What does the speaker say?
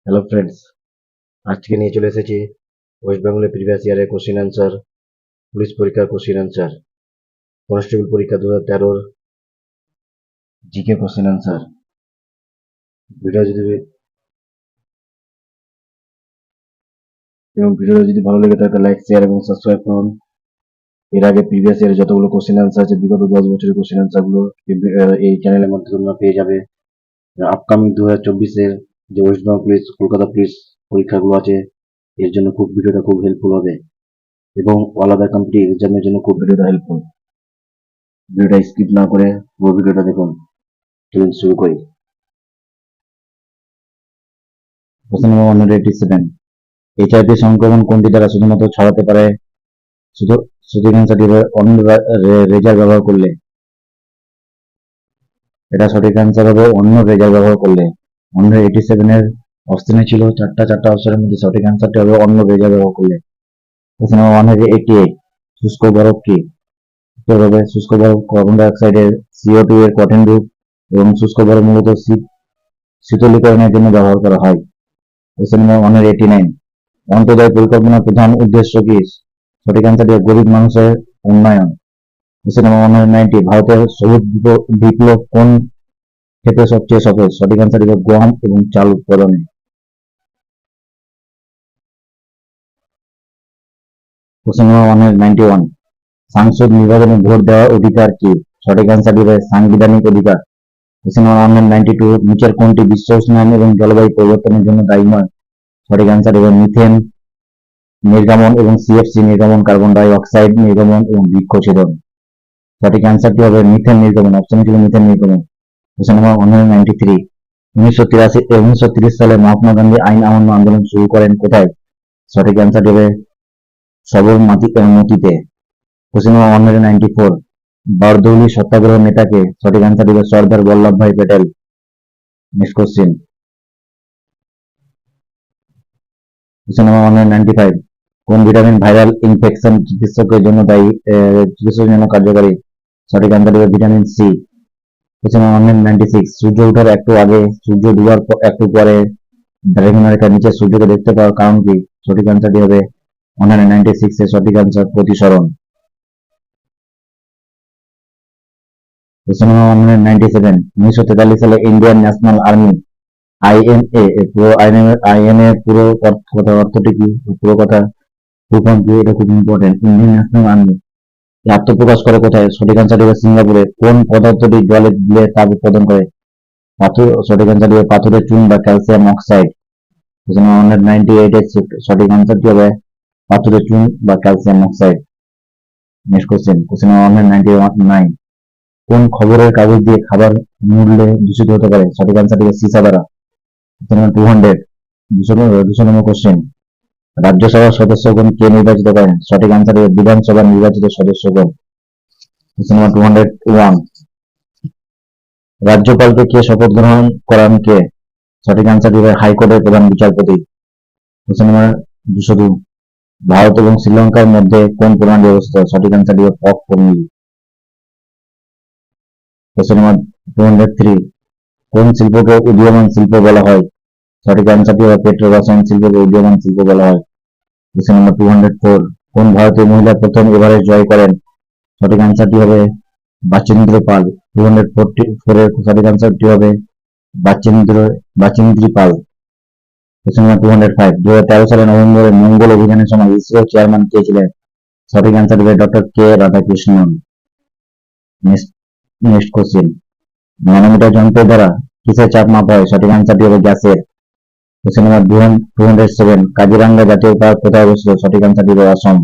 Hello friends, আজকে নিয়ে চলে এসেছি ওয়েস্ট বেঙ্গলের প্রিভিয়াস ইয়ারের কোশ্চেন আনসার, পুলিশ পরীক্ষার কোশ্চেন আনসার, কনস্টেবল পরীক্ষা 2013 জিকে কোশ্চেন আনসার। ভিডিওটা যদি ভালো লেগে থাকে লাইক, শেয়ার এবং সাবস্ক্রাইব করুন। এর আগে প্রিভিয়াস ইয়ারে যতগুলো কোশ্চেন আনসার আছে, বিগত 10 বছরের কোশ্চেন আনসার গুলো এই চ্যানেলের মধ্যে তোমরা পেয়ে যাবে। আপকামিং 2024-এর যে West Bengal police, Kolkata police পরীক্ষাগুলো আছে, এর জন্য ভিডিওটা খুব হেল্পফুল হবে এবং অল আদার কম্পিটিটিভ এক্সামের জন্য ভিডিওটা হেল্পফুল। ভিডিওটা স্কিপ না করে পুরো ভিডিওটা দেখুন। চলুন শুরু করি। কোশ্চেন নাম্বার 187, এইচআইভি সংক্রমণ কোনটি দ্বারা শুধুমাত্র ছড়াতে পারে? শুধু অ্যান্সার দিবে অন্য রেজার ব্যবহার করলে। এটা সঠিক অ্যান্সার হবে অন্য রেজার ব্যবহার করলে। 187 এর অপশনে ছিল চারটা অপশনের মধ্যে সঠিক অ্যান্সারটি হবে অন্য রেজার ব্যবহার করলে। কোশ্চেন নাম্বার 188, শুষ্ক বরফ কি? উত্তর হবে শুষ্ক বরফ কার্বন ডাই অক্সাইডের CO2 এর কঠিন রূপ এবং শুষ্ক বরফ মূলত শীতলীকরণের জন্য ব্যবহার করা হয়। কোশ্চেন নাম্বার 189, অন্তর্জাল পরিকল্পনার প্রধান উদ্দেশ্য কি? সঠিক অ্যান্সারটি গরিব মানুষের উন্নয়ন। কোশ্চেন নাম্বার 190, ভারতের সবুজ বিপ্লব কোন ক্ষেত্রে সবচেয়ে সফল? সঠিক অ্যান্সারটি গম এবং চাল উৎপাদনে। কোশ্চেন নাম্বার 191, সাংসদ নির্বাচনে ভোট দেওয়ার অধিকার কি? সঠিক অ্যান্সারটি হবে সাংবিধানিক অধিকার। কোশ্চেন নাম্বার 192, নিচের কোনটি বিশ্ব উষ্ণায়ন এবং জলবায়ু পরিবর্তনের জন্য দায়ী নয়? সঠিক অ্যান্সার হবে মিথেন নির্গমন এবং CFC নির্গমন, কার্বন ডাই অক্সাইড নির্গমন এবং বৃক্ষছেদন। সঠিক অ্যান্সারটি হবে মিথেন নির্গমন, অপশন ছিল মিথেন নির্গমন। কোশ্চেন নাম্বার 193, 1930 সালে মহাত্মা গান্ধী আইন অমান্য আন্দোলন শুরু করেন কোথায়? সঠিক অ্যান্সারটি হবে সবরমতীতে। কোশ্চেন নাম্বার 194, বারদৌলি সত্যাগ্রহ নেতাকে? সঠিক অ্যান্সারটি হবে সর্দার বল্লভ ভাই প্যাটেল। নেক্সট কোশ্চেন নাম্বার 195, কোন ভিটামিন ভাইরাল ইনফেকশন চিকিৎসকের জন্য কার্যকারী? সঠিক অ্যান্সার হবে ভিটামিন সি। কোশ্চেন নাম্বার 196, সূর্য ওঠার একটু আগে, সূর্য ডুবার একটু পরে দ্রাঘিমারেখার নিচে সূর্যকে দেখতে পাওয়ার কারণ কি? সঠিক অ্যান্সারটি হবে 196 এর সঠিক অ্যান্সার প্রতিসরণ। কোশ্চেন নাম্বার 197, 1943 সালে ইন্ডিয়ান ন্যাশনাল আর্মি INA পুরো অর্থটি কি? পুরো কথা ফুলফর্ম কি? এটা খুব ইম্পর্টেন্ট। ইন্ডিয়ান ন্যাশনাল আর্মি আত্মপ্রকাশ করে কোথায়? সঠিক অ্যান্সার হবে সিঙ্গাপুরে। কোন পদার্থটি জলে দিলে তাপ উৎপাদন করে? পাথর। সঠিক অ্যান্সার হবে পাথরের চুন বা ক্যালসিয়াম অক্সাইড। কোশ্চেন নাম্বার 198 এর সঠিক অ্যান্সারটি হবে পাথরের চুন বা calcium oxide. Next question number 199, কোন খবরের কাগজ দিয়ে খাবার মূল্যে দূষিত হতে পারে? সঠিক অ্যান্সার হবে সিসা দ্বারা। কোশ্চেন নাম্বার 200, 200 নম্বর কোশ্চেন, রাজ্যসভার সদস্যগণ কে নির্বাচিত করেন? সঠিক অ্যান্সার হবে বিধানসভার নির্বাচিত সদস্যগণ। কোশ্চেন নাম্বার 201, রাজ্যপালকে কে শপথ গ্রহণ করান কে? সঠিক অ্যান্সার হবে হাইকোর্টের প্রধান বিচারপতি। কোশ্চেন নাম্বার 202, ভারত এবং শ্রীলঙ্কার মধ্যে কোন প্রণালী অবস্থিত? সঠিক অ্যান্সার হবে পক প্রণালী। কোশ্চেন নাম্বার 203, কোন শিল্পকে উদীয়মান শিল্প বলা হয়? সঠিক অ্যান্সারটি হবে পেট্রো রসায়ন শিল্পকে উদীয়মান শিল্প বলা হয়। কোশ্চেন নাম্বার 204, কোন ভারতীয় মহিলা প্রথম এভারেস্ট জয় করেন? সঠিক অ্যান্সারটি হবে বাচেন্দ্র পাল। 244 এর সঠিক অ্যান্সারটি হবে বাচেন্দ্রী পাল। কোশ্চেন নাম্বার 205, 2013 সালের নভেম্বরে মঙ্গল অভিযানের সময় ইসরো চেয়ারম্যান কে ছিলেন? সঠিক অ্যান্সার হবে ডক্টর কে রাধাকৃষ্ণন। নেক্সট কোশ্চেন, ম্যানোমিটার যন্ত্র দ্বারা কিসের চাপ মাপা হয়? সঠিক অ্যান্সারটি হবে গ্যাসের। কোশ্চেন নাম্বার 207, কাজিরাঙ্গা জাতীয় পার্ক কোথায় অবস্থিত? সঠিক অ্যান্সারটি হবে অসম।